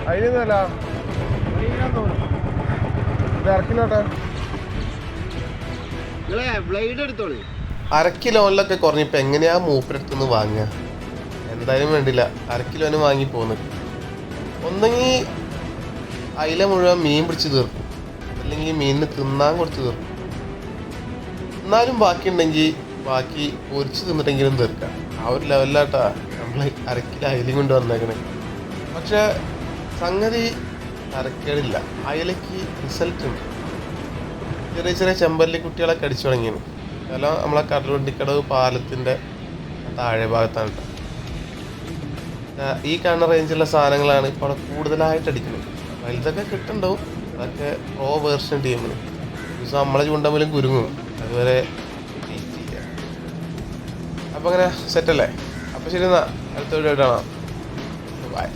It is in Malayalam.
അതിനൊന്നുമല്ല ഇറക്കിലോട്ടെ. ബ്ലേഡ് എടുത്തോളൂ. 1/2 കിലോയിലൊക്കെ കുറഞ്ഞിപ്പോൾ എങ്ങനെയാ മൂപ്പരടുത്തുനിന്ന് വാങ്ങുക? എന്തായാലും വേണ്ടില്ല, 1/2 കിലോന് വാങ്ങി പോകുന്നത്. ഒന്നെങ്കിൽ അയില മുഴുവൻ മീൻ പിടിച്ച് തീർക്കും, അല്ലെങ്കിൽ മീനിന് തിന്നാൻ കൊടുത്ത് തീർക്കും. എന്നാലും ബാക്കിയുണ്ടെങ്കിൽ ബാക്കി പൊരിച്ച് തിന്നിട്ടെങ്കിലും തീർക്കാം. ആ ഒരു ലെവലിലാട്ടാ നമ്മൾ 1/2 കിലോ അയിലയും കൊണ്ട് വന്നേക്കണേ. പക്ഷേ സംഗതി തരക്കേടില്ല, അയിലയ്ക്ക് റിസൾട്ട് ഉണ്ട്. ചെറിയ ചെറിയ ചെമ്പല്ലി കുട്ടികളൊക്കെ അടിച്ചു തുടങ്ങിയാണ്. കാരണം നമ്മളെ കടലുണ്ടിക്കടവ് പാലത്തിൻ്റെ താഴെ ഭാഗത്താണ് കേട്ടോ. ഈ കാണുന്ന റേഞ്ചുള്ള സാധനങ്ങളാണ് ഇപ്പോൾ അവിടെ കൂടുതലായിട്ട് അടിക്കുന്നത്. വലുതൊക്കെ കിട്ടുന്നുണ്ടാവും, അതൊക്കെ പ്രോ വേർഷൻ ടീമിന്. ദിവസം നമ്മളെ ചൂണ്ടമ്മലും കുരുങ്ങും, അതുവരെ വെയിറ്റ് ചെയ്യാം. അപ്പോൾ അങ്ങനെ സെറ്റല്ലേ? അപ്പോൾ ശരി, എന്നാൽ അടുത്ത വീഡിയോ കാണാം. ബൈ.